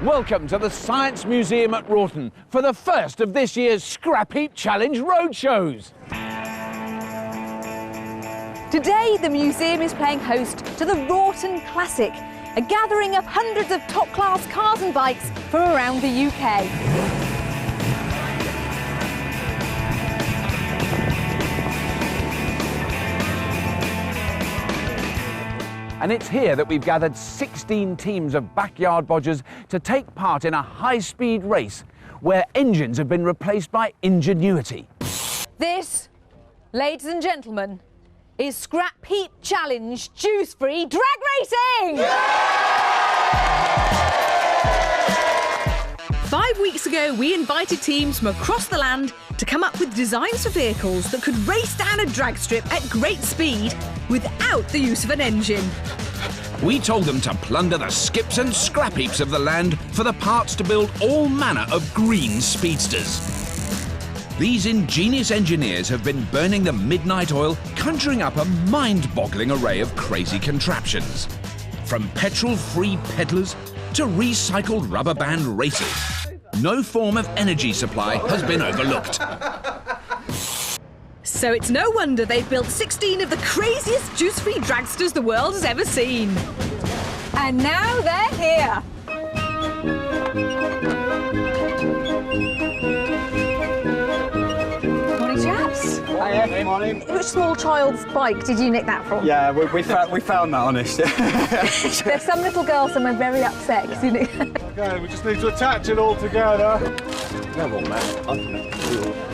Welcome to the Science Museum at Wroughton for the first of this year's Scrap Heap Challenge roadshows. Today, the museum is playing host to the Wroughton Classic, a gathering of hundreds of top-class cars and bikes from around the UK. And it's here that we've gathered 16 teams of backyard bodgers to take part in a high-speed race where engines have been replaced by ingenuity. This, ladies and gentlemen, is Scrap Heap Challenge Juicefree Drag Racing! Yeah! 5 weeks ago, we invited teams from across the land to come up with designs for vehicles that could race down a drag strip at great speed without the use of an engine. We told them to plunder the skips and scrap heaps of the land for the parts to build all manner of green speedsters. These ingenious engineers have been burning the midnight oil, conjuring up a mind-boggling array of crazy contraptions. From petrol-free peddlers to recycled rubber band racers, no form of energy supply has been overlooked. So it's no wonder they've built 16 of the craziest juice-free dragsters the world has ever seen. And now they're here. Morning, chaps. Hiya, morning. Which small child's bike did you nick that from? Yeah, we found that, honest. There's some little girl somewhere very upset because you nicked. Okay, we just need to attach it all together. Come on, man.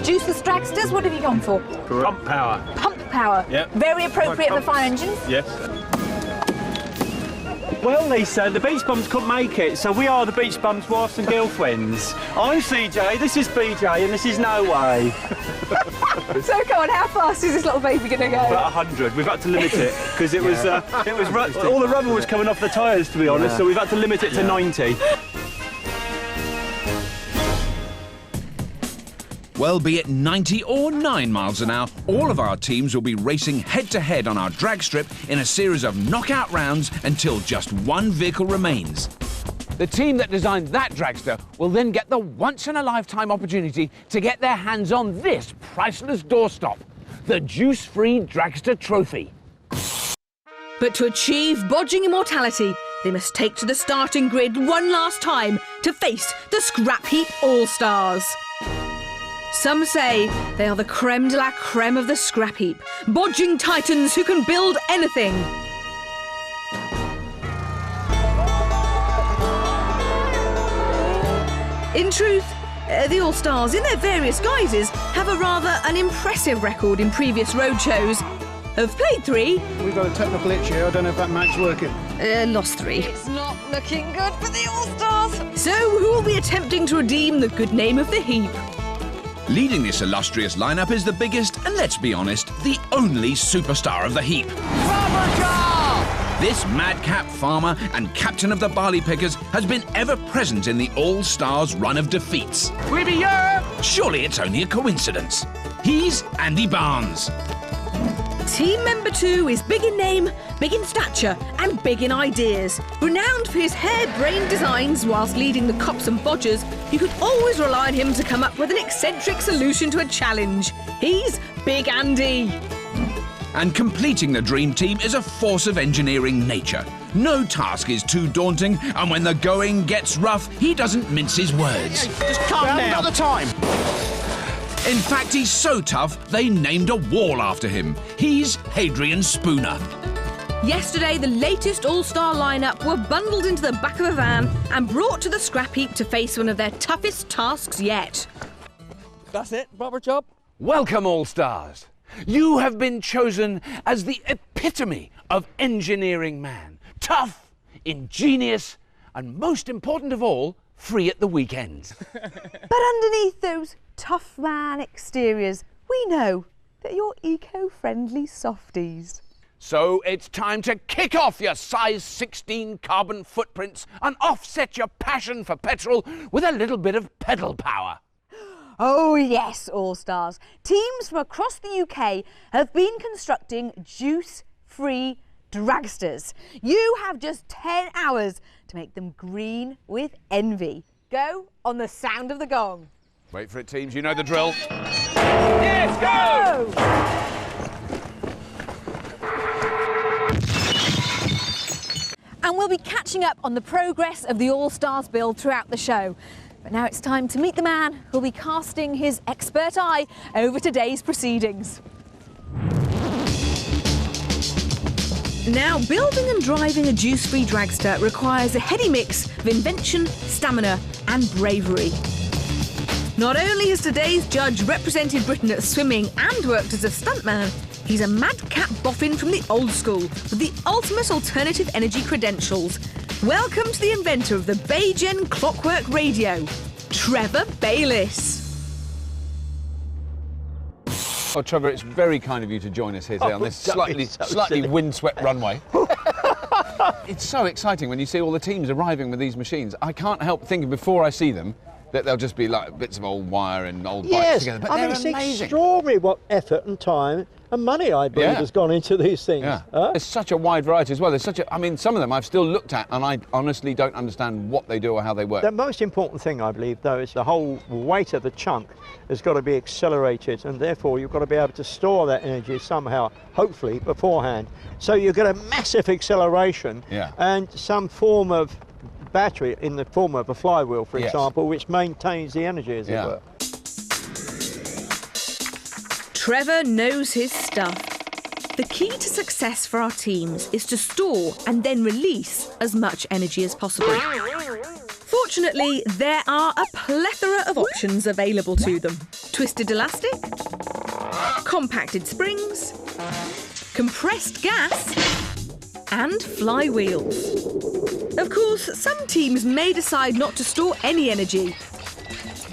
Juiceless dragsters, what have you gone for? Pump power. Pump power. Yep. Very appropriate for fire engines. Yes. Well, Lisa, the Beach Bums couldn't make it, so we are the Beach Bums wives and girlfriends. I'm CJ, this is BJ, and this is No Way. So, come on, how fast is this little baby going to go? About 100. We've had to limit it because it was all the rubber was coming off the tyres, to be honest. So we've had to limit it to 90. Well, be it 90 or 9 miles an hour, all of our teams will be racing head-to-head on our drag strip in a series of knockout rounds until just one vehicle remains. The team that designed that dragster will then get the once-in-a-lifetime opportunity to get their hands on this priceless doorstop, the Juice-Free Dragster Trophy. But to achieve bodging immortality, they must take to the starting grid one last time to face the Scrap Heap All-Stars. Some say they are the creme de la creme of the scrap heap, bodging titans who can build anything. In truth, the All-Stars, in their various guises, have a rather unimpressive record in previous roadshows. Have played 3. We've got a technical itch here, I don't know if that mag's working. Lost 3. It's not looking good for the All-Stars. So who will be attempting to redeem the good name of the heap? Leading this illustrious lineup is the biggest, and let's be honest, the only superstar of the heap. This madcap farmer and captain of the barley pickers has been ever present in the All-Stars run of defeats. We'll be here! Surely it's only a coincidence. He's Andy Barnes. Team member 2 is big in name, big in stature, and big in ideas. Renowned for his harebrained designs whilst leading the cops and bodgers, you could always rely on him to come up with an eccentric solution to a challenge. He's Big Andy. And completing the dream team is a force of engineering nature. No task is too daunting, and when the going gets rough, he doesn't mince his words. Just calm down. Another time. In fact, he's so tough, they named a wall after him. He's Hadrian Spooner. Yesterday, the latest All-Star lineup were bundled into the back of a van and brought to the Scrap Heap to face one of their toughest tasks yet. That's it, proper job. Welcome, All-Stars. You have been chosen as the epitome of engineering man. Tough, ingenious, and most important of all, free at the weekends. But underneath those tough man exteriors, we know that you're eco-friendly softies. So it's time to kick off your size 16 carbon footprints and offset your passion for petrol with a little bit of pedal power. Oh yes, All-Stars. Teams from across the UK have been constructing juice-free Dragsters. You have just 10 hours to make them green with envy. Go on the sound of the gong. Wait for it, teams. You know the drill. Yes, go! And we'll be catching up on the progress of the All-Stars build throughout the show. But now it's time to meet the man who'll be casting his expert eye over today's proceedings. Now, building and driving a juice-free dragster requires a heady mix of invention, stamina and bravery. Not only has today's judge represented Britain at swimming and worked as a stuntman, he's a madcap boffin from the old school with the ultimate alternative energy credentials. Welcome to the inventor of the Baygen Clockwork Radio, Trevor Baylis. Oh, Trevor, it's very kind of you to join us here today on this slightly windswept runway. It's so exciting when you see all the teams arriving with these machines. I can't help thinking before I see them that they'll just be like bits of old wire and old bikes together. But they're it's amazing. Extraordinary what effort and time and money, I believe, has gone into these things. Yeah. There's such a wide variety as well. There's such a, I mean, some of them I've still looked at and I honestly don't understand what they do or how they work. The most important thing, I believe, though, is the whole weight of the chunk has got to be accelerated, and therefore you've got to be able to store that energy somehow, hopefully, beforehand. So you get a massive acceleration and some form of battery in the form of a flywheel, for example, which maintains the energy, as it were. Trevor knows his stuff. The key to success for our teams is to store and then release as much energy as possible. Fortunately, there are a plethora of options available to them. Twisted elastic, compacted springs, compressed gas, and flywheels. Of course, some teams may decide not to store any energy,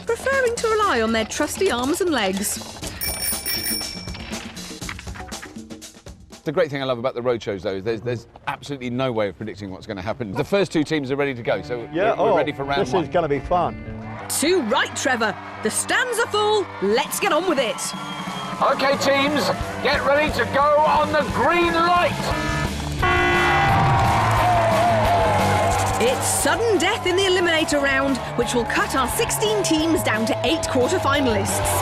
preferring to rely on their trusty arms and legs. The great thing I love about the roadshows, though, is there's absolutely no way of predicting what's going to happen. The first two teams are ready to go, so we're ready for round one. This is going to be fun. Too right, Trevor. The stands are full. Let's get on with it. OK, teams, get ready to go on the green light. It's sudden death in the eliminator round, which will cut our 16 teams down to 8 quarter-finalists.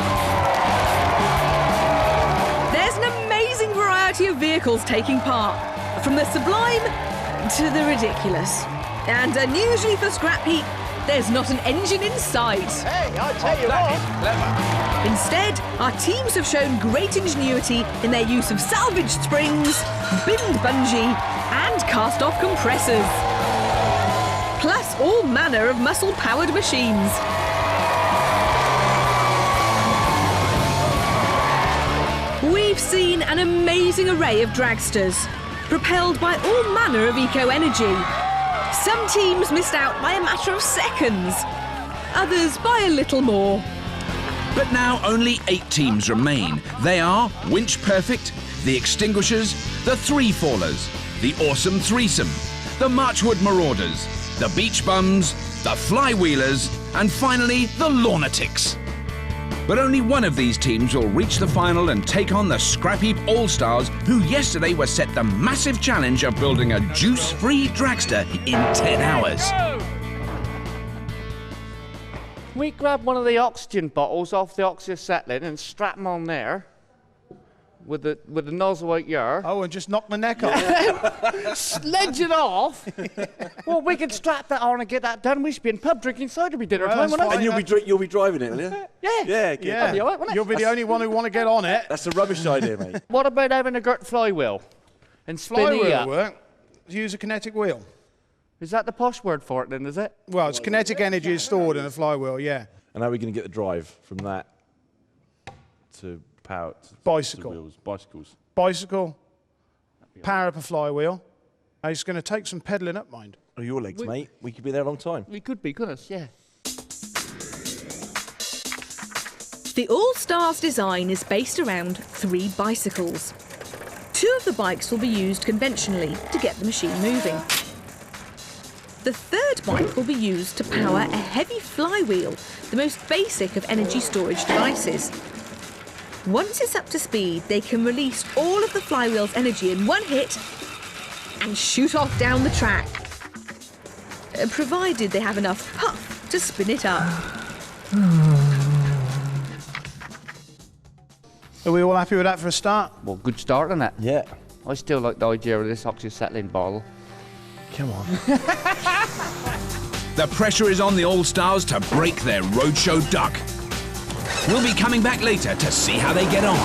There's an amazing variety of vehicles taking part, from the sublime to the ridiculous. And unusually for Scrap Heap, there's not an engine in sight. Hey, I tell you what. Instead, our teams have shown great ingenuity in their use of salvaged springs, binned bungee, and cast-off compressors. Plus all manner of muscle-powered machines. We've seen an amazing array of dragsters, propelled by all manner of eco-energy. Some teams missed out by a matter of seconds, others by a little more. But now only 8 teams remain. They are Winch Perfect, the Extinguishers, the Three Fallers, the Awesome Threesome, the Marchwood Marauders, the Beach Bums, the Flywheelers, and finally the Lunatics. But only one of these teams will reach the final and take on the Scrap Heap All-Stars, who yesterday were set the massive challenge of building a juice-free dragster in 10 hours. We grab one of the oxygen bottles off the oxyacetylene and strap them on there with the nozzle out here. Oh, and just knock the neck off. Sledge it off. Well, we could strap that on and get that done. We should be in pub drinking cider by dinner time, won't And you'll be driving it, will you? Yeah. Yeah, good. That'd be all right, wouldn't it? You'll be the only one who want to get on it. That's a rubbish idea, mate. What about having a girt flywheel and spinning it Flywheel up? work. Use a kinetic wheel. Is that the posh word for it then, is it? Well, it's kinetic energy is stored in a flywheel, yeah. And how are we going to get the drive from that to power? Bicycle. To wheels? Bicycles. Bicycle, power up a flywheel. It's going to take some pedalling up, mind. Oh, your legs, mate. We could be there a long time. We could be, couldn't us? Yeah. The All-Stars design is based around 3 bicycles. 2 of the bikes will be used conventionally to get the machine moving. The 3rd bike will be used to power a heavy flywheel, the most basic of energy storage devices. Once it's up to speed, they can release all of the flywheel's energy in one hit and shoot off down the track. Provided they have enough puff to spin it up. Are we all happy with that for a start? Well, good start on that. Yeah. I still like the idea of this oxyacetylene bottle. Come on. The pressure is on the All-Stars to break their Roadshow duck. We'll be coming back later to see how they get on.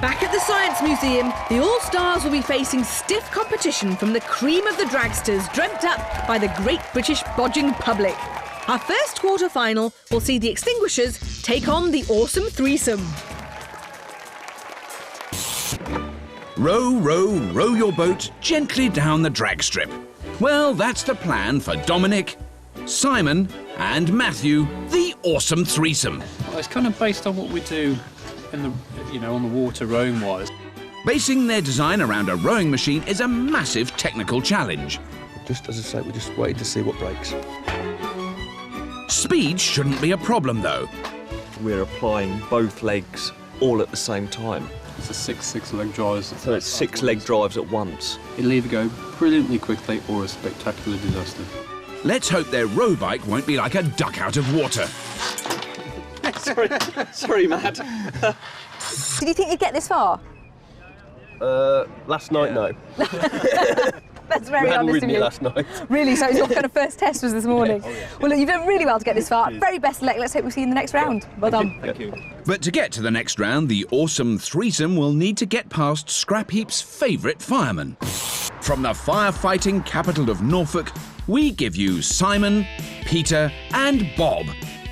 Back at the Science Museum, the All-Stars will be facing stiff competition from the cream of the dragsters dreamt up by the great British bodging public. Our first quarter-final will see the Extinguishers take on the Awesome Threesome. Row, row, row your boat gently down the drag strip. Well, that's the plan for Dominic, Simon and Matthew, the Awesome Threesome. Well, it's kind of based on what we do in the, on the water rowing-wise. Basing their design around a rowing machine is a massive technical challenge. Just as I say, we're just waiting to see what breaks. Speed shouldn't be a problem, though. We're applying both legs all at the same time. It's a six leg drives. So it's 6 leg drives at once. It'll either go brilliantly quickly or a spectacular disaster. Let's hope their row bike won't be like a duck out of water. Sorry, Matt. Did you think you'd get this far? Last night, no. That's very we hadn't honest ridden of you. it last night. Really? So your kind of first test was this morning? Oh, yeah. Well, look, you've done really well to get this far. Very best of luck. Let's hope we see you in the next round. Well done. Thank you. But to get to the next round, the Awesome Threesome will need to get past Scrap Heap's favourite fireman. From the firefighting capital of Norfolk, we give you Simon, Peter and Bob,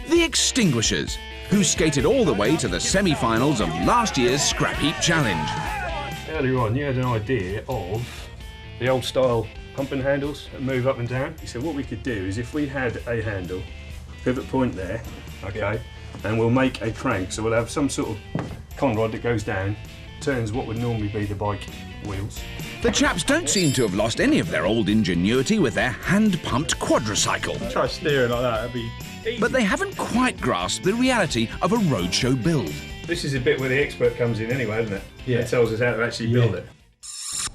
the Extinguishers, who skated all the way to the semi-finals of last year's Scrap Heap Challenge. Earlier on, you had an idea of the old style pumping handles that move up and down. You said what we could do is if we had a handle, pivot point there, okay, and we'll make a crank. So we'll have some sort of conrod that goes down, turns what would normally be the bike wheels. The chaps don't seem to have lost any of their old ingenuity with their hand-pumped quadricycle. Try steering like that, that'd be easy. But they haven't quite grasped the reality of a roadshow build. This is a bit where the expert comes in anyway, isn't it? Yeah. It tells us how to actually build it.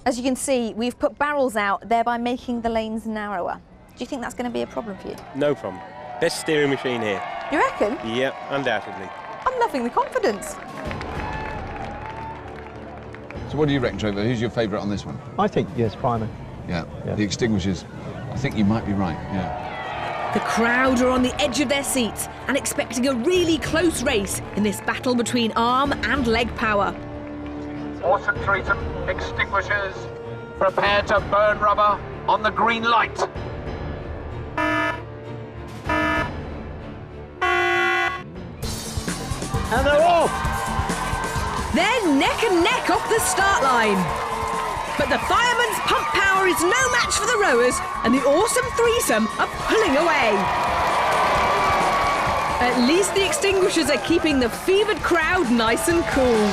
As you can see, we've put barrels out, thereby making the lanes narrower. Do you think that's going to be a problem for you? No problem. Best steering machine here. You reckon? Yep, undoubtedly. I'm loving the confidence. So what do you reckon, Trevor? Who's your favourite on this one? I think, yes, fireman. Yeah, the Extinguishers. I think you might be right, yeah. The crowd are on the edge of their seats and expecting a really close race in this battle between arm and leg power. Awesome Threesome, Extinguishers, prepare to burn rubber on the green light. And they're off! They're neck and neck off the start line. But the fireman's pump power is no match for the rowers, and the Awesome Threesome are pulling away. At least the Extinguishers are keeping the fevered crowd nice and cool.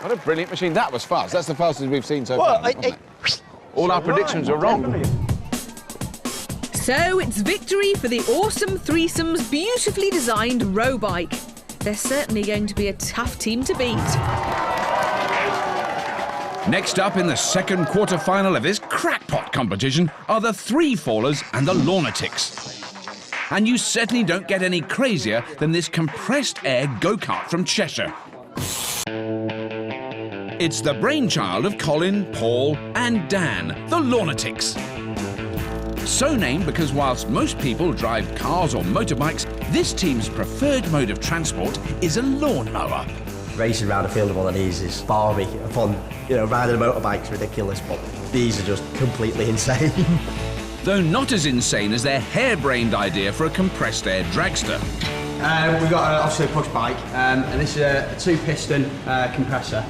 What a brilliant machine. That was fast. That's the fastest we've seen so far. All our predictions are wrong. So it's victory for the Awesome Threesome's beautifully designed row bike. They're certainly going to be a tough team to beat. Next up in the second quarter-final of this crackpot competition are the Three Fallers and the Lawnatics. And you certainly don't get any crazier than this compressed air go-kart from Cheshire. It's the brainchild of Colin, Paul and Dan, the Lawnatics. So named because whilst most people drive cars or motorbikes, this team's preferred mode of transport is a lawnmower. Racing around a field of one of these is balmy. Fun, riding a motorbike's ridiculous, but these are just completely insane. Though not as insane as their harebrained idea for a compressed air dragster. We've got obviously a push bike, and this is a 2-piston compressor.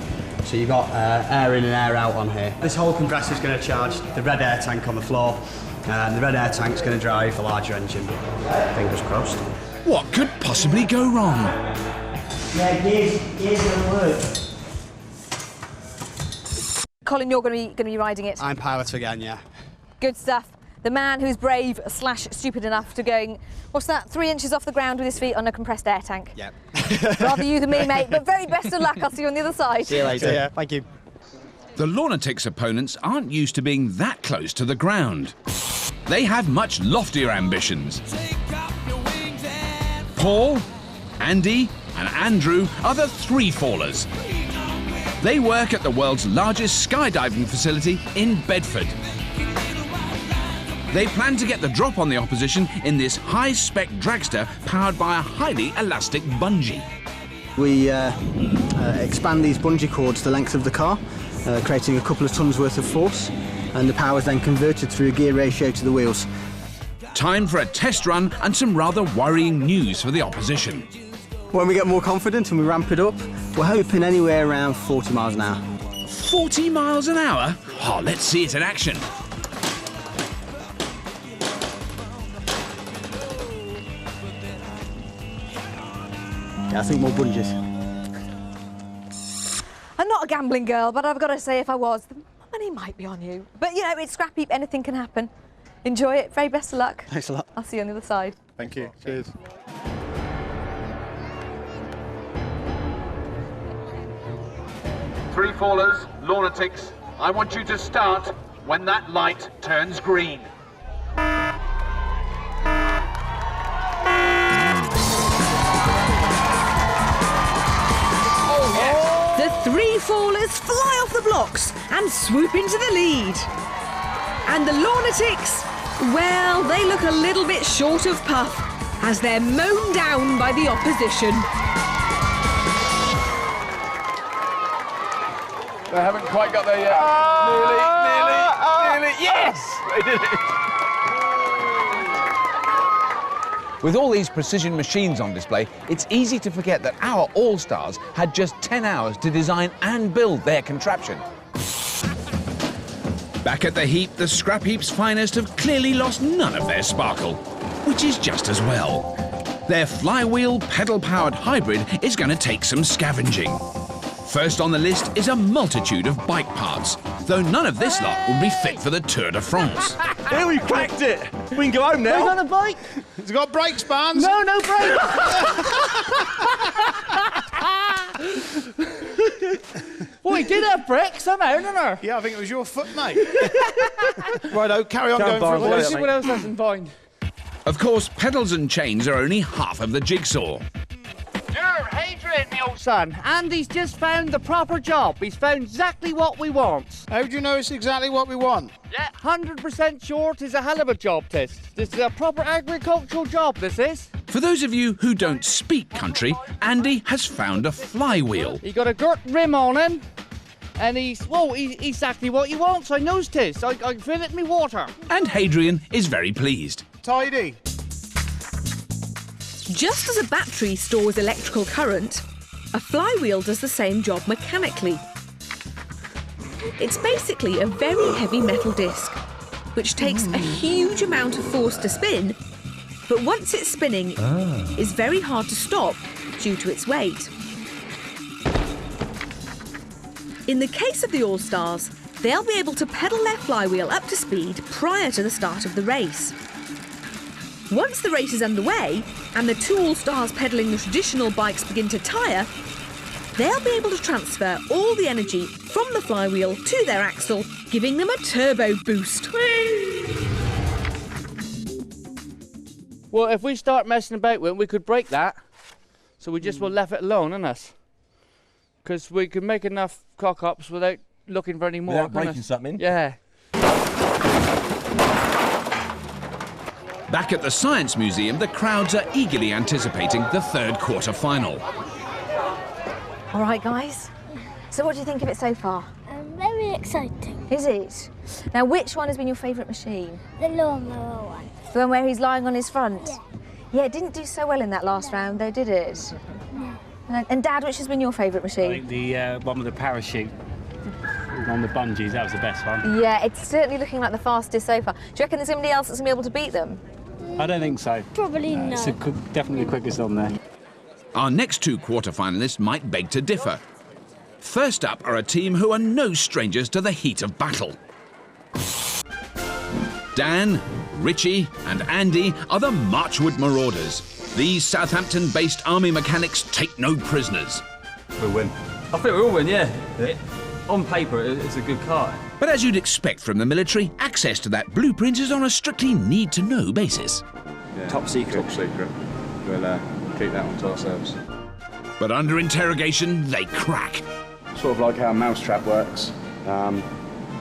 So you've got air in and air out on here. This whole compressor is going to charge the red air tank on the floor, and the red air tank's going to drive the larger engine. Fingers crossed. What could possibly go wrong? Yeah, gears going to work. Colin, you're going to be riding it. I'm pilot again, yeah. Good stuff. The man who's brave / stupid enough to going, what's that, 3 inches off the ground with his feet on a compressed air tank. Yep. Rather you than me, mate, but very best of luck. I'll see you on the other side. See you later. Yeah, thank you. The lunatics' opponents aren't used to being that close to the ground. They have much loftier ambitions. Paul, Andy and Andrew are the three fallers. They work at the world's largest skydiving facility in Bedford. They plan to get the drop on the opposition in this high-spec dragster powered by a highly elastic bungee. We expand these bungee cords the length of the car, creating a couple of tons worth of force, and the power is then converted through a gear ratio to the wheels. Time for a test run and some rather worrying news for the opposition. When we get more confident and we ramp it up, we're hoping anywhere around 40 miles an hour. 40 miles an hour? Oh, let's see it in action. Yeah, I think more bungees. I'm not a gambling girl, but I've got to say, if I was, the money might be on you. But, you know, it's Scrap Heap, anything can happen. Enjoy it, very best of luck. Thanks a lot. I'll see you on the other side. Thank you. Cheers. Three fallers, lunatics, I want you to start when that light turns green. Oh, yes. The three fallers fly off the blocks and swoop into the lead. And the lunatics, well, they look a little bit short of puff as they're mown down by the opposition. They haven't quite got there yet. Nearly. Yes! They did it. With all these precision machines on display, it's easy to forget that our All-Stars had just 10 hours to design and build their contraption. Back at the heap, the Scrap Heap's finest have clearly lost none of their sparkle, which is just as well. Their flywheel, pedal-powered hybrid is going to take some scavenging. First on the list is a multitude of bike parts, though none of this lot will be fit for the Tour de France. Here, we cracked it! We can go home now. We've got a bike. It's got brakes, Barnes. No, no brakes. Well, he did have brakes somehow, didn't he? Yeah, I think it was your foot, mate. Righto, carry on going for a Let's see what else I can find. Of course, pedals and chains are only half of the jigsaw. Adrian, my old son, Andy's just found the proper job. He's found exactly what we want. How do you know it's exactly what we want? Yeah, 100% sure it is a hell of a job test. This is a proper agricultural job, this is. For those of you who don't speak country, Andy has found a flywheel. He got a girt rim on him, and he's exactly what he wants. I knows tis. I fill it in me water. And Hadrian is very pleased. Tidy. Just as a battery stores electrical current, a flywheel does the same job mechanically. It's basically a very heavy metal disc, which takes a huge amount of force to spin, but once it's spinning, is very hard to stop due to its weight. In the case of the All-Stars, they'll be able to pedal their flywheel up to speed prior to the start of the race. Once the race is underway and the two All-Stars pedalling the traditional bikes begin to tire, they'll be able to transfer all the energy from the flywheel to their axle, giving them a turbo boost. Well, if we start messing about with it, we could break that. So we just will left it alone, innit? Because we can make enough cock-ups without looking for any more. Without breaking something? Yeah. Back at the Science Museum, the crowds are eagerly anticipating the third quarter-final. All right, guys. So what do you think of it so far? Very exciting. Is it? Now, which one has been your favourite machine? The lawnmower one. The one where he's lying on his front? Yeah. Yeah, it didn't do so well in that last round, though, did it? No. And Dad, which has been your favourite machine? I think the one with the parachute on the bungees, that was the best one. Yeah, it's certainly looking like the fastest so far. Do you reckon there's somebody else that's going to be able to beat them? I don't think so. Probably no. It's definitely the quickest on there. Our next two quarter-finalists might beg to differ. First up are a team who are no strangers to the heat of battle. Dan, Richie and Andy are the Marchwood Marauders. These Southampton-based army mechanics take no prisoners. We'll win. I think we'll win, yeah. On paper, it's a good car. But as you'd expect from the military, access to that blueprint is on a strictly need-to-know basis. Yeah, top secret. Top secret. We'll keep that one to ourselves. But under interrogation, they crack. Sort of like how a mousetrap works.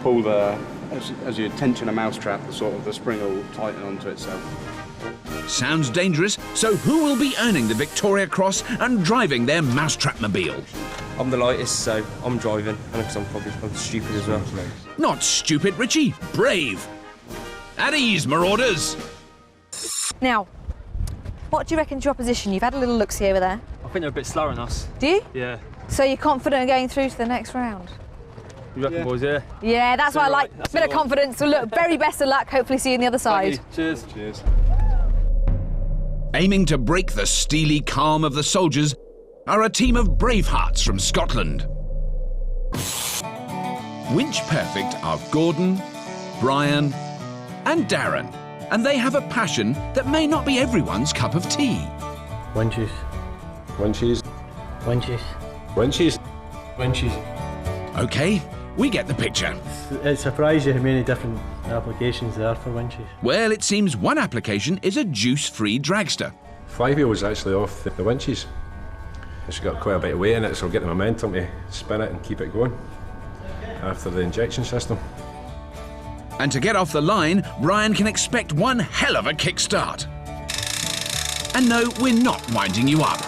Pull as you tension a mousetrap, the spring will tighten onto itself. Sounds dangerous, so who will be earning the Victoria Cross and driving their mousetrap-mobile? I'm the lightest, so I'm driving, and because I'm stupid as well. Not stupid, Richie. Brave. At ease, Marauders. Now, what do you reckon's your opposition? You've had a little look-see over there. I think they're a bit slower than us. Do you? Yeah. So you're confident of going through to the next round? You reckon, boys, yeah? Yeah, that's what I like. A bit of confidence. So look, very best of luck. Hopefully see you on the other side. Cheers. Cheers. Aiming to break the steely calm of the soldiers are a team of bravehearts from Scotland. Winch Perfect are Gordon, Brian and Darren, and they have a passion that may not be everyone's cup of tea. Winches. Winches. Winches. Winches. Winches. OK, we get the picture. It surprised you how many different applications there are for winches. Well, it seems one application is a juice-free dragster. Flywheel was actually off the winches. It's got quite a bit of weight in it, so we'll get the momentum to spin it and keep it going after the injection system. And to get off the line, Brian can expect one hell of a kickstart. And no, we're not winding you up.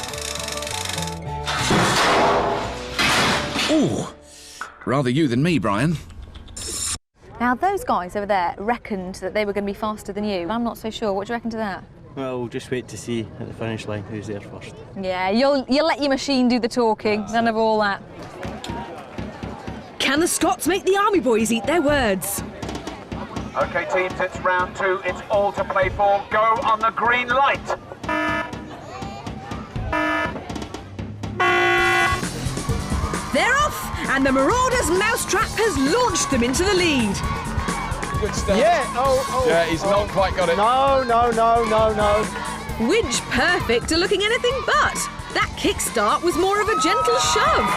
Ooh, rather you than me, Brian. Now, those guys over there reckoned that they were going to be faster than you. I'm not so sure. What do you reckon to that? Well, we'll just wait to see at the finish line who's there first. Yeah, you'll let your machine do the talking. None of all that. Can the Scots make the army boys eat their words? OK, teams, it's round 2. It's all to play for. Go on the green light. They're off, and the Marauders' mousetrap has launched them into the lead. Good stuff. Yeah, Yeah, he's not quite got it. No. Winch Perfect are looking anything but. That kickstart was more of a gentle shove.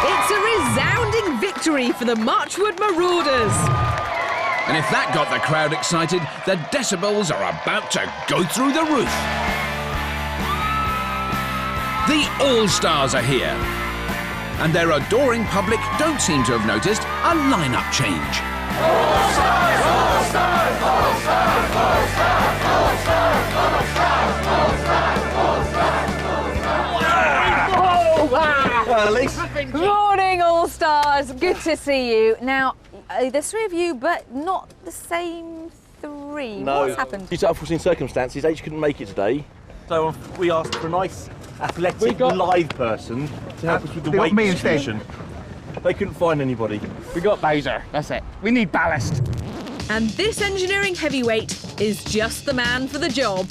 It's a resounding victory for the Marchwood Marauders. And if that got the crowd excited, the decibels are about to go through the roof. The All-Stars are here. And their adoring public don't seem to have noticed a lineup change. All-Stars, All-Stars, All-Stars, All-Stars, All-Stars, All-Stars. Morning, All-Stars. Good to see you. Now, there's 3 of you, but not the same 3. No. What's happened? Due to unforeseen circumstances, H couldn't make it today. So we asked for a nice, athletic, live person to help us with the weight distribution. They couldn't find anybody. We got Bowser, that's it. We need ballast. And this engineering heavyweight is just the man for the job.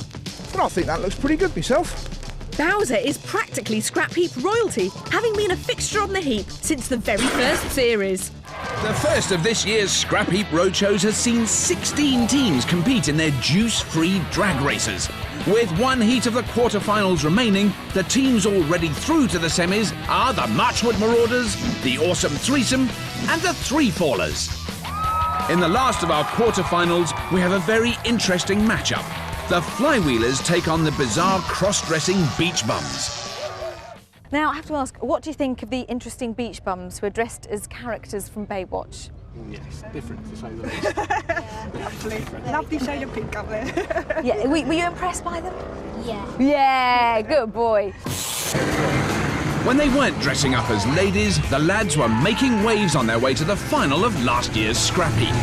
Well, I think that looks pretty good myself. Bowser is practically Scrap Heap royalty, having been a fixture on the heap since the very first series. The first of this year's Scrap Heap Roadshows has seen 16 teams compete in their juice-free drag races. With 1 heat of the quarterfinals remaining, the teams already through to the semis are the Marchwood Marauders, the Awesome Threesome, and the Three Fallers. In the last of our quarterfinals, we have a very interesting matchup. The Flywheelers take on the bizarre cross-dressing Beach Bums. Now, I have to ask, what do you think of the interesting beach bums who are dressed as characters from Baywatch? Yes, different to say the least. Lovely shade of pink up there. Yeah, were you impressed by them? Yeah. Yeah, good boy. When they weren't dressing up as ladies, the lads were making waves on their way to the final of last year's Scrap Heap.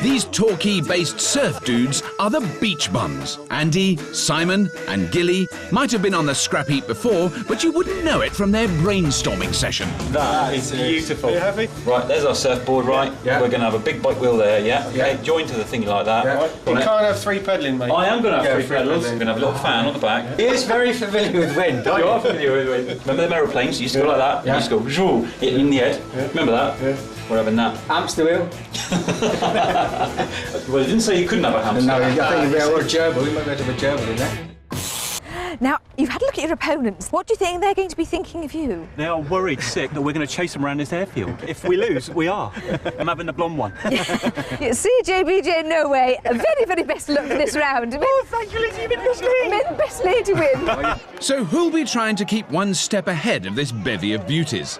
These Torquay-based surf dudes are the beach bums. Andy, Simon and Gilly might have been on the Scrap Heap before, but you wouldn't know it from their brainstorming session. That is beautiful. Are you happy? Right, there's our surfboard, right? Yeah. We're going to have a big bike wheel there, yeah? Okay, join to the thingy like that. Yeah. Right. You can't have 3 pedalling, mate. I am going to have Yeah, 3 pedals. We're going to have a little fan on the back. He is very familiar with wind, You are familiar with wind. Remember them aeroplanes? You used to go like that? Yeah. You used to go, zhoo, hit in the head. Yeah. Remember that? Yeah. We're having that. Hamster wheel. Well, it didn't say you couldn't have a hamster. No, I think we're a gerbil. We might be able to have a gerbil in there. Now, you've had a look at your opponents. What do you think they're going to be thinking of you? They are worried sick that we're going to chase them around this airfield. If we lose, we are. I'm having the blonde one. CJ, BJ, no way. A very, very best luck for this round. Oh, thank you, Lizzie. You've been best lady. May the best lady win. So who'll be trying to keep one step ahead of this bevy of beauties?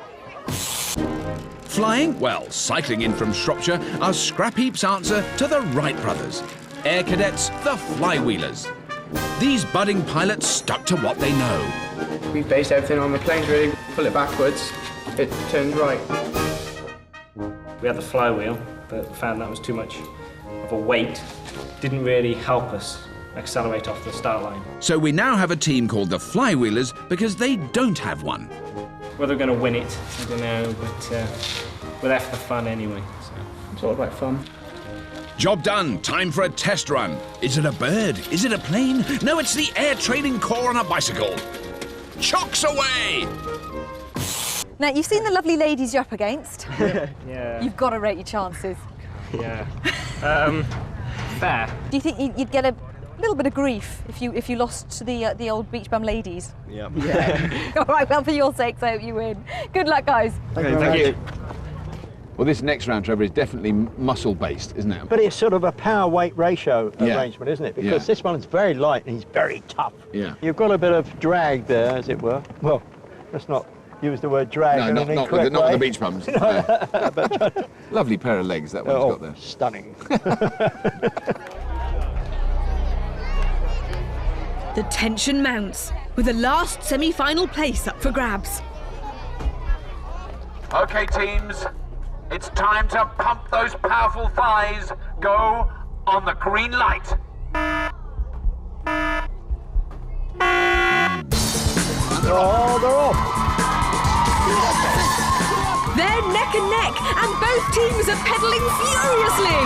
Flying? Well, cycling in from Shropshire are Scrap Heap's answer to the Wright brothers. Air Cadets, the Flywheelers. These budding pilots stuck to what they know. We based everything on the planes, really. Pull it backwards, it turns right. We had the flywheel, but we found that was too much of a weight. Didn't really help us accelerate off the start line. So we now have a team called the Flywheelers because they don't have one. Whether we're going to win it, I don't know, but we're there for the fun anyway. So it's all about fun. Job done. Time for a test run. Is it a bird? Is it a plane? No, it's the air training corps on a bicycle. Chocks away! Now, you've seen the lovely ladies you're up against. Yeah. You've got to rate your chances. Yeah. Fair. Do you think you'd get a little bit of grief if you lost to the old beach bum ladies? Yeah. All right, well, for your sakes, I hope you win. Good luck, guys. Thank you. Well, this next round, Trevor, is definitely muscle-based, isn't it? But it's sort of a power-weight ratio arrangement, isn't it? Because this one's very light and he's very tough. Yeah. You've got a bit of drag there, as it were. Well, let's not use the word drag in an incorrect way. Not with the beach bums. No. Lovely pair of legs that one's got there. Stunning. The tension mounts, with the last semi-final place up for grabs. OK, teams. It's time to pump those powerful thighs. Go on the green light. Oh, they're off. They're neck and neck, and both teams are pedalling furiously.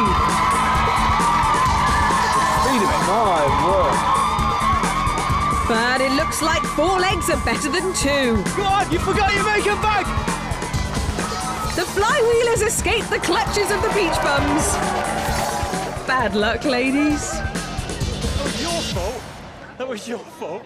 Speed of it. My word. But it looks like 4 legs are better than 2. Go on, you forgot your makeup bag! The Flywheelers escape the clutches of the beach bums. Bad luck, ladies. That was your fault. That was your fault.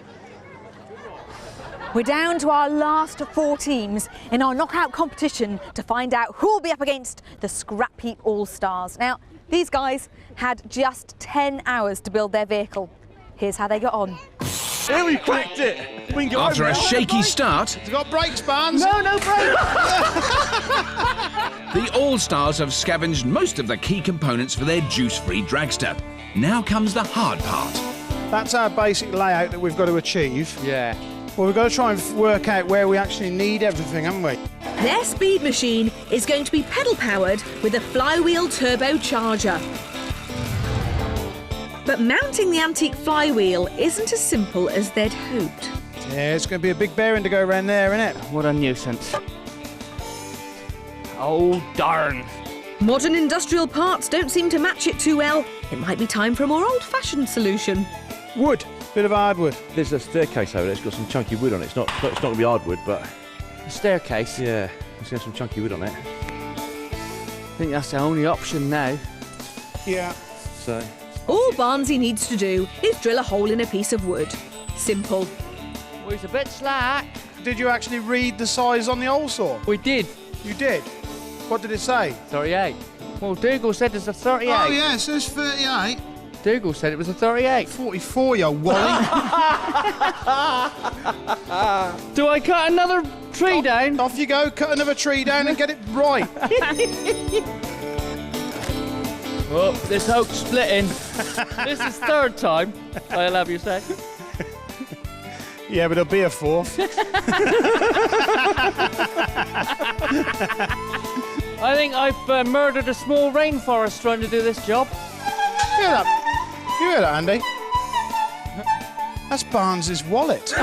We're down to our last 4 teams in our knockout competition to find out who will be up against the Scrap Heap All-Stars. Now, these guys had just 10 hours to build their vehicle. Here's how they got on. Here we cracked it. We can go After over a there. shaky start, It's got brakes, Barnes. No brakes. the All-Stars have scavenged most of the key components for their Juicefree Dragster. Now comes the hard part. That's our basic layout that we've got to achieve. Yeah. Well, we've got to try and work out where we actually need everything, haven't we? Their speed machine is going to be pedal-powered with a flywheel turbocharger. But mounting the antique flywheel isn't as simple as they'd hoped. Yeah, it's going to be a big bearing to go around there, isn't it? What a nuisance. Oh, darn. Modern industrial parts don't seem to match it too well. It might be time for a more old-fashioned solution. Wood. Bit of hardwood. There's a staircase over there. It's got some chunky wood on it. It's not going to be hardwood, but A staircase? yeah, it's got some chunky wood on it. I think that's the only option now. Yeah. So. All Barnesy needs to do is drill a hole in a piece of wood. Simple. Well, it's a bit slack. Did you actually read the size on the hole saw? We did. You did? What did it say? 38. Well, Dougal said it's a 38. Oh, yeah, it says 38. Dougal said it was a 38. 44, you wally. Do I cut another tree down? Off you go, cut another tree down and get it right. Oh, this oak's splitting. This is 3rd time, I'll have you say. Yeah, but there'll be a 4th. I think I've murdered a small rainforest trying to do this job. You hear that? You hear that, Andy? That's Barnes's wallet.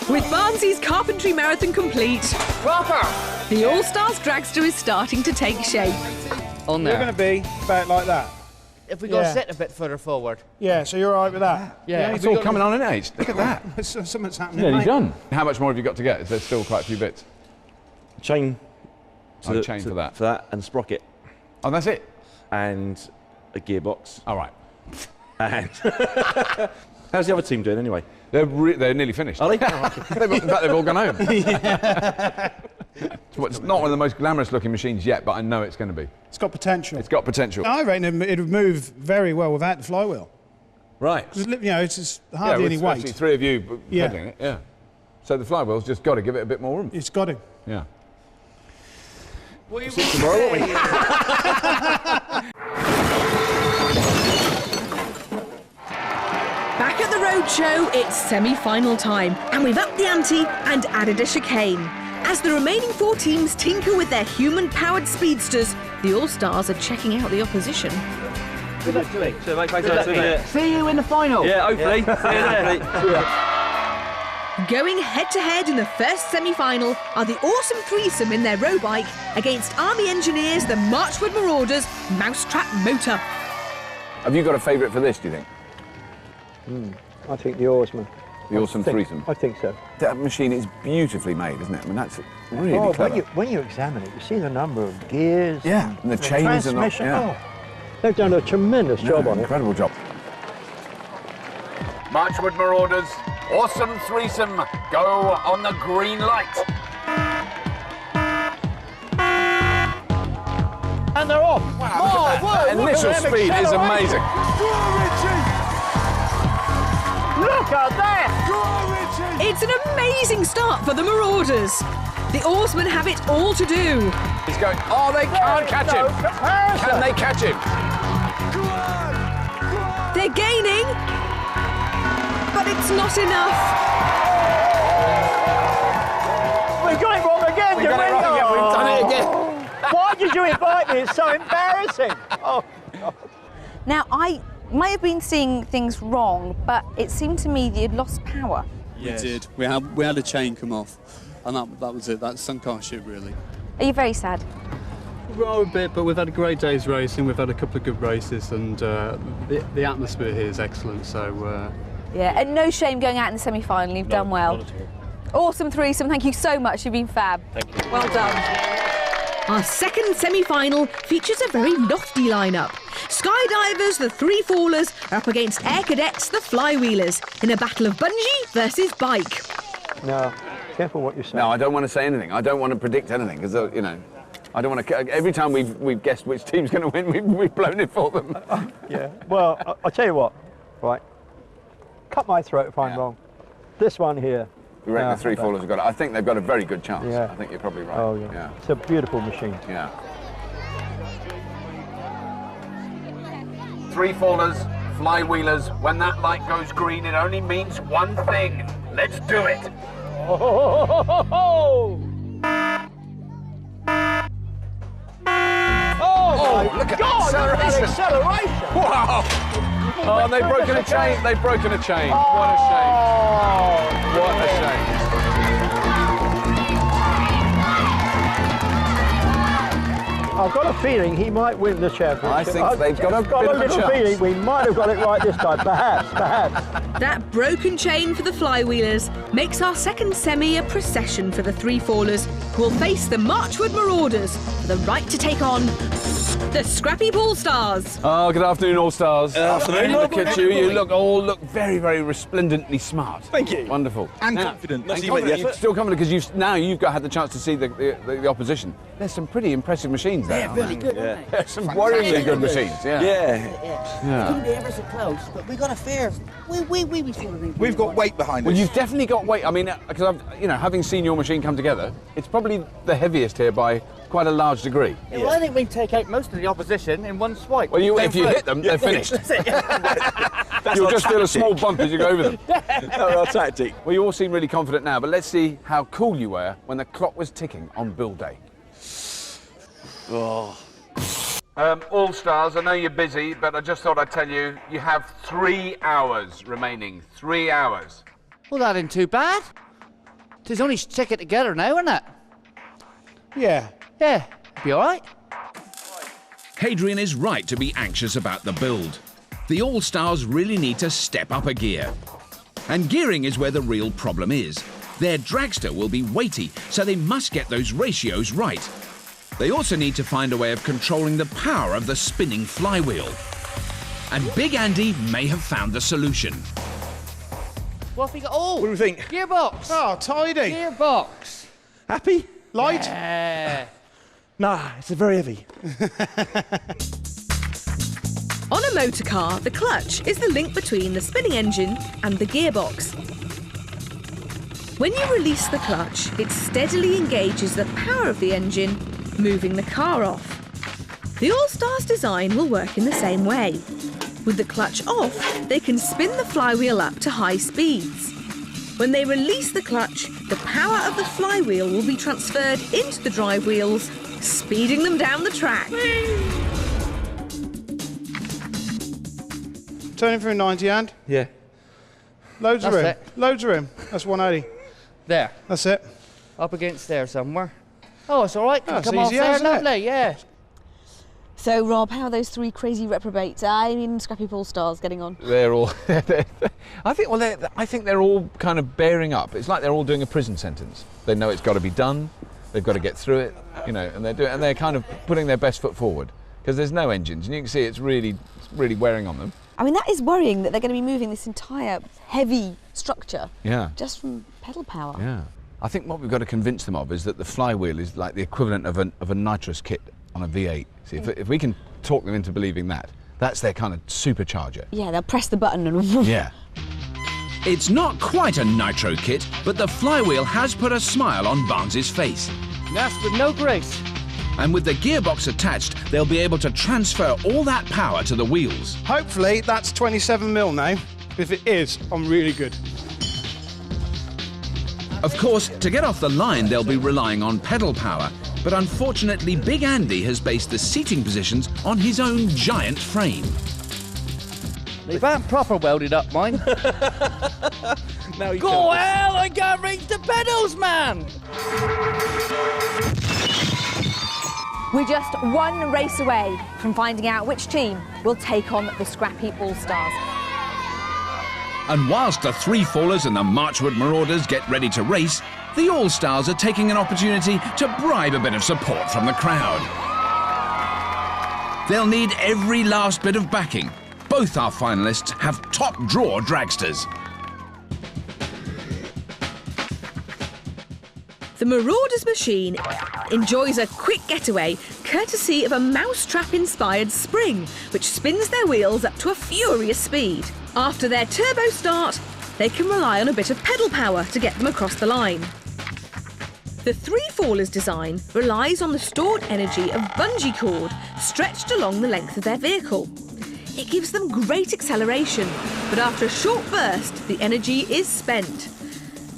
With Barnsley's carpentry marathon complete, the All-Stars dragster is starting to take shape. On You're there. going to be about like that. If we go Yeah. sit a bit further forward. Yeah, so you're all right with that? Yeah. It's all coming on in age. Look at that. Something's happening, Nearly mate. done. How much more have you got to get? Is there still quite a few bits? Chain. Chain for that. For that, and sprocket. Oh, that's it? And a gearbox. All right. And how's the other team doing anyway? They're nearly finished. Are they? In fact, they've all gone home. It's not one of the most glamorous looking machines yet, but I know it's going to be. It's got potential. It's got potential. I reckon it would move very well without the flywheel. Right. Because, you know, it's just hardly any with weight. actually 3 of you pedaling it. Yeah. So the flywheel's just got to give it a bit more room. It's got to. Yeah. See you tomorrow, won't we? Back at the Roadshow, it's semi-final time, and we've upped the ante and added a chicane. As the remaining 4 teams tinker with their human-powered speedsters, the All-Stars are checking out the opposition. Good luck to you. So, mate, thanks. See you in the final. Yeah, hopefully. See you there. Going head-to-head in the first semi-final are the awesome threesome in their row bike against Army Engineers, the Marchwood Marauders Mousetrap Motor. Have you got a favourite for this, do you think? I think the oarsman. The awesome threesome? I think so. That machine is beautifully made, isn't it? I mean, that's really clever. When you examine it, you see the number of gears. Yeah, and the chains and all. transmission. Yeah. They've done a tremendous job on it. Incredible job. Marchwood Marauders, awesome threesome, go on the green light. And they're off. Wow, that initial speed is amazing. Look at that! It's an amazing start for the Marauders. The oarsmen have it all to do. He's going, oh, they can't catch him. Can they catch him? They're gaining, but it's not enough. We've got it wrong again, We've got it wrong again, we've done it again. Why did you invite me? It's so embarrassing. Oh, God. Now, I might have been seeing things wrong, but it seemed to me that you'd lost power. Yes. We did. We had a chain come off, and that was it. That sunk our ship, really. Are you very sad? Well, a bit, but we've had a great day's racing. We've had a couple of good races, and the atmosphere here is excellent. So. Yeah, and no shame going out in the semi-final. You've done well. Not at all. Awesome threesome. Thank you so much. You've been fab. Thank you. Well done. Our second semi-final features a very lofty lineup. Skydivers, the Three Fallers, are up against Air Cadets, the Flywheelers, in a battle of bungee versus bike. No, careful what you say. No, I don't want to say anything. I don't want to predict anything because, you know, I don't want to. Every time we've guessed which team's going to win, we've blown it for them. Yeah. Well, I'll tell you what. Right. Cut my throat if I'm wrong. This one here. We reckon the Three Fallers have got it. I think they've got a very good chance. Yeah. I think you're probably right. Oh, yeah. It's a beautiful machine. Yeah. Three Fallers, Flywheelers. When that light goes green, it only means one thing. Let's do it. Oh, Look at God, that acceleration! Wow! Oh, they've broken a chain. They've broken a chain. What a shame. What a shame. I've got a feeling he might win the championship. I think they've got a bit of a little chance. feeling we might have got it right this time. Perhaps. That broken chain for the Flywheelers makes our second semi a procession for the Three Fallers, who will face the Marchwood Marauders for the right to take on the Scrap Heap All-Stars. Oh, good afternoon, All-Stars. Good afternoon. Look at you. You all look very, very resplendently smart. Thank you. Wonderful. And confident. And confident. You're still confident because you've had the chance to see the opposition. There's some pretty impressive machines there. Yeah, really good. Yeah. There's some worryingly good machines. Yeah. Yeah. Couldn't be ever so close, but we got a fair. We sort of think We've got weight behind Well, us. you've definitely got weight. I mean, because having seen your machine come together, it's probably the heaviest here by quite a large degree. Yeah, well, I think we take out most of the opposition in one swipe. Well, if you hit them, they're finished. That's it. You'll just feel a small bump as you go over them. That's our tactic. Well, you all seem really confident now, but let's see how cool you were when the clock was ticking on build day. Oh. All Stars, I know you're busy, but I just thought I'd tell you, you have 3 hours remaining. 3 hours. Well, that ain't too bad. It's only stick it together now, isn't it? Yeah. Yeah, be all right. Hadrian is right to be anxious about the build. The All-Stars really need to step up a gear. And gearing is where the real problem is. Their dragster will be weighty, so they must get those ratios right. They also need to find a way of controlling the power of the spinning flywheel. And Big Andy may have found the solution. What have we got? Oh! What do we think? Gearbox! Oh, tidy. Gearbox! Happy? Light? Yeah. Nah, it's very heavy. On a motor car, the clutch is the link between the spinning engine and the gearbox. When you release the clutch, it steadily engages the power of the engine, moving the car off. The All-Stars design will work in the same way. With the clutch off, they can spin the flywheel up to high speeds. When they release the clutch, the power of the flywheel will be transferred into the drive wheels, speeding them down the track. Turning through 90 and? Yeah. Loads of room. That's it. Loads of room. That's 180. There. That's it. Up against there somewhere. Oh, it's all right. That's Come off easy, there, isn't it? lovely, yeah. So, Rob, how are those 3 crazy reprobates, Scrap Heap All-Stars, getting on? They're all. I think they're all kind of bearing up. It's like they're all doing a prison sentence. They know it's got to be done. They've got to get through it, you know, and they're kind of putting their best foot forward because there's no engines, and you can see it's really wearing on them. I mean, that is worrying that they're going to be moving this entire heavy structure just from pedal power. Yeah. I think what we've got to convince them of is that the flywheel is like the equivalent of a nitrous kit on a V8. See, if we can talk them into believing that, that's their kind of supercharger. Yeah, they'll press the button and... Yeah. It's not quite a nitro kit, but the flywheel has put a smile on Barnes's face. That's with no grace. And with the gearbox attached, they'll be able to transfer all that power to the wheels. Hopefully that's 27mm now. If it is, I'm really good. Of course, to get off the line, they'll be relying on pedal power. But unfortunately, Big Andy has based the seating positions on his own giant frame. They aren't proper welded up, mine. Now you Go hell, I can't reach the pedals, man! We're just one race away from finding out which team will take on the Scrap Heap All-Stars. And whilst the Three Fallers and the Marchwood Marauders get ready to race, the All-Stars are taking an opportunity to bribe a bit of support from the crowd. They'll need every last bit of backing. Both our finalists have top-draw dragsters. The Marauders machine enjoys a quick getaway courtesy of a mousetrap-inspired spring, which spins their wheels up to a furious speed. After their turbo start, they can rely on a bit of pedal power to get them across the line. The Three Fallers design relies on the stored energy of bungee cord stretched along the length of their vehicle. It gives them great acceleration, but after a short burst, the energy is spent.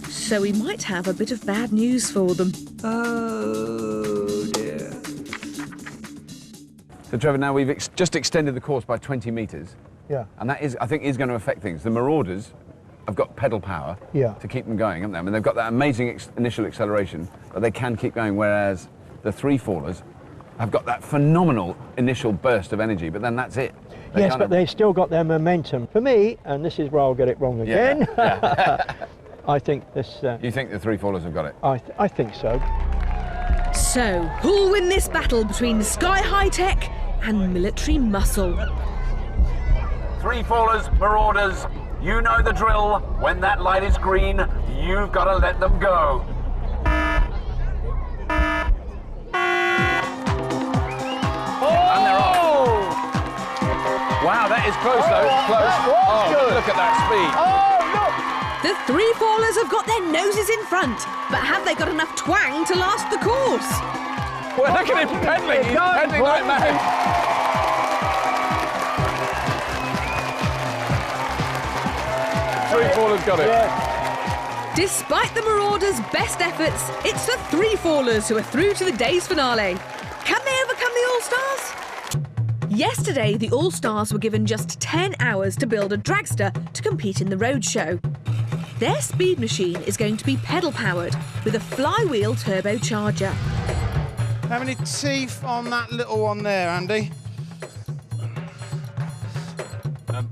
So we might have a bit of bad news for them. Oh dear. So Trevor, now we've just extended the course by 20 metres. Yeah. And that is, I think, is going to affect things. The Marauders have got pedal power to keep them going, haven't they? I mean, they've got that amazing initial acceleration, but they can keep going, whereas the Three Fallers have got that phenomenal initial burst of energy, but then that's it. Yes, but they've still got their momentum. For me, and this is where I'll get it wrong again, I think this... You think the Three Fallers have got it? I think so. So, who'll win this battle between Sky High Tech and military muscle? Three Fallers, Marauders, you know the drill. When that light is green, you've got to let them go. And they're off. Wow, that is close though. Close. Look at that speed. The Three Fallers have got their noses in front, but have they got enough twang to last the course? Well, look at him pedaling. He's pedaling like mad. Three-fallers got it. Yeah. Despite the Marauders' best efforts, it's the three-fallers who are through to the day's finale. Can they overcome the All-Stars? Yesterday, the All-Stars were given just 10 hours to build a dragster to compete in the Roadshow. Their speed machine is going to be pedal-powered with a flywheel turbocharger. How many teeth on that little one there, Andy?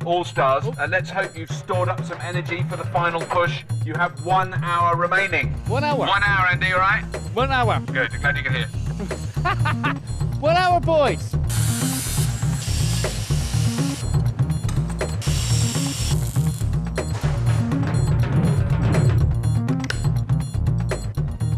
All Stars, let's hope you've stored up some energy for the final push. You have 1 hour remaining. 1 hour? 1 hour, Andy, all right? 1 hour. Good, glad you can hear. 1 hour, boys.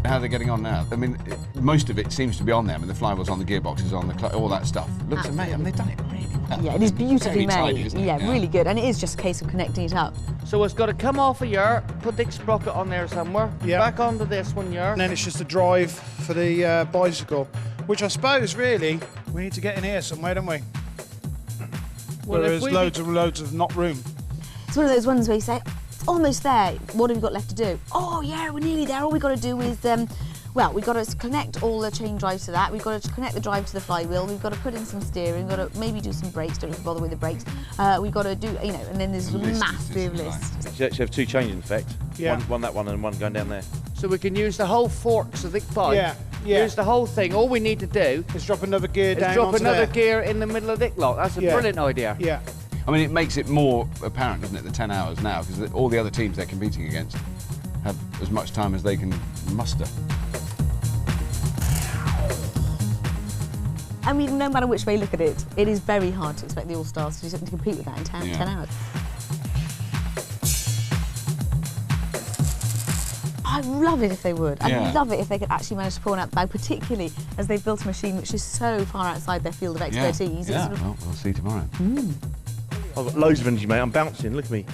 How they're getting on now? I mean, most of it seems to be on them, and the flywheels on the gearboxes, on the all that stuff. Looks amazing. I mean, they've done it really well. Yeah, it is beautifully Very made. tidy, isn't it? Yeah, really good. And it is just a case of connecting it up. So it's got to come off of here, put the sprocket on there somewhere, back onto this one here. And then it's just a drive for the bicycle, which I suppose, really, we need to get in here somewhere, don't we? Well, Where there's loads of not room. It's one of those ones where you say, it's almost there. What have we got left to do? Oh, yeah, we're nearly there. All we've got to do is, well, we've got to connect all the chain drives to that. We've got to connect the drive to the flywheel. We've got to put in some steering. We've got to maybe do some brakes. Don't have to bother with the brakes. We've got to do, you know, and then there's a massive list. You actually have two changes, in effect. Yeah. One that one and one going down there. So we can use the whole forks of the bike. Yeah. Use the whole thing. All we need to do is drop another gear down. Drop onto another there. gear in the middle of the lock. That's a brilliant idea. Yeah. I mean, it makes it more apparent, doesn't it, the 10 hours now, because all the other teams they're competing against have as much time as they can muster. I mean, no matter which way you look at it, it is very hard to expect the All-Stars to do something to compete with that in 10 hours. I'd love it if they would. I'd love it if they could actually manage to pull one out the bag, particularly as they've built a machine which is so far outside their field of expertise. Yeah. Well, we'll see tomorrow. I've got loads of energy, mate. I'm bouncing. Look at me.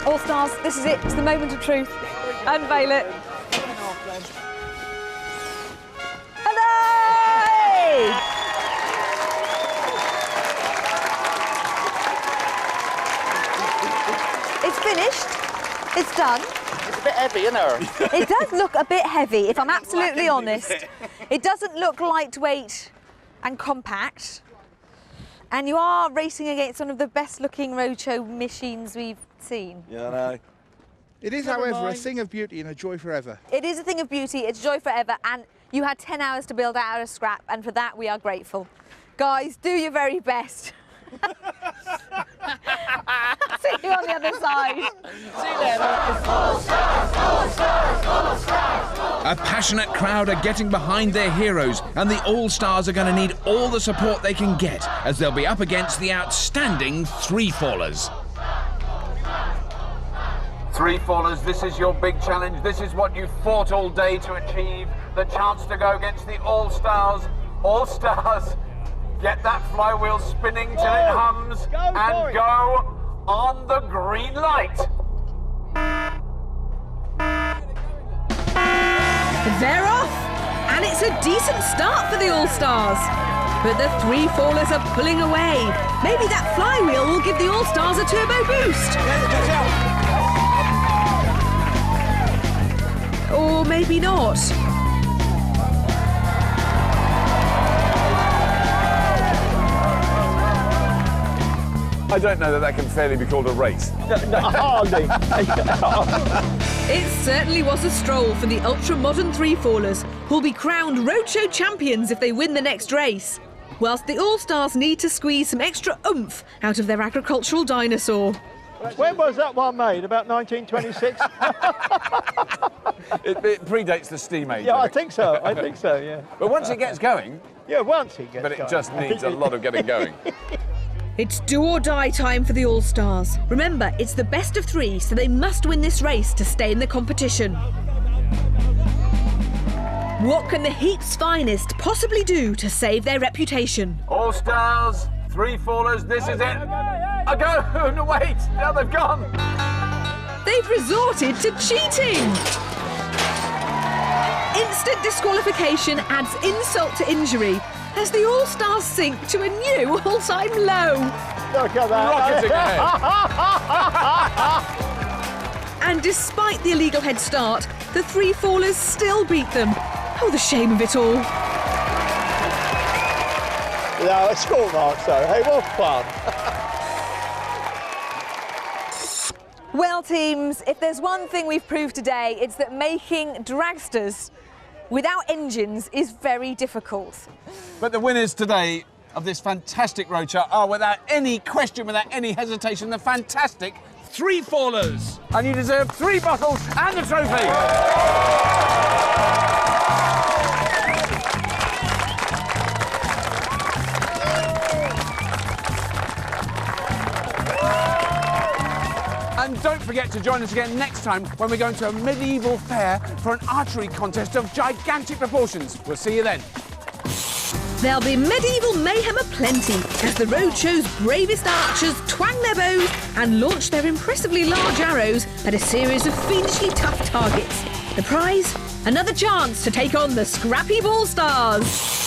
All-Stars, this is it. It's the moment of truth. Unveil it. Hooray! It's finished. It's done. It's a bit heavy, isn't it? It does look a bit heavy, if I'm absolutely honest. It doesn't look lightweight and compact. And you are racing against one of the best-looking roadshow machines we've seen. Yeah, I know. It is, however, a thing of beauty and a joy forever. It is a thing of beauty, it's joy forever, and you had 10 hours to build out of scrap, and for that we are grateful. Guys, do your very best. See you on the other side. See you later. A passionate crowd are getting behind their heroes, and the All-Stars are going to need all the support they can get as they'll be up against the outstanding three-fallers. Three-fallers, this is your big challenge. This is what you fought all day to achieve. The chance to go against the All-Stars. All-Stars, get that flywheel spinning till it hums and go on the green light. They're off! And it's a decent start for the All-Stars. But the three-fallers are pulling away. Maybe that flywheel will give the All-Stars a turbo boost. Or maybe not. I don't know that can fairly be called a race. It certainly was a stroll for the ultra-modern three-fallers, who'll be crowned Roadshow champions if they win the next race. Whilst the All-Stars need to squeeze some extra oomph out of their agricultural dinosaur. When was that one made? About 1926? It predates the steam age. Yeah, I think so, yeah. But once it gets going... Yeah, once it gets going. But it just needs a lot of getting going. It's do or die time for the All-Stars. Remember, it's the best of three, so they must win this race to stay in the competition. What can the Heap's finest possibly do to save their reputation? All-Stars, 3 fallers, this is it. A go! No, wait! Now they've gone! They've resorted to cheating! Instant disqualification adds insult to injury as the All-Stars sink to a new all-time low. Look at that! Rocketing ahead. And despite the illegal head start, the 3 fallers still beat them. Oh, the shame of it all. No, it's cool, Mark, so hey, what fun. Well, teams, if there's one thing we've proved today, it's that making dragsters without engines is very difficult. But the winners today of this fantastic roadshow are, without any question, without any hesitation, the fantastic 3 fallers. And you deserve 3 bottles and the trophy. And don't forget to join us again next time when we're going to a medieval fair for an archery contest of gigantic proportions. We'll see you then. There'll be medieval mayhem aplenty as the Roadshow's bravest archers twang their bows and launch their impressively large arrows at a series of fiendishly tough targets. The prize? Another chance to take on the Scrap Heap All-Stars.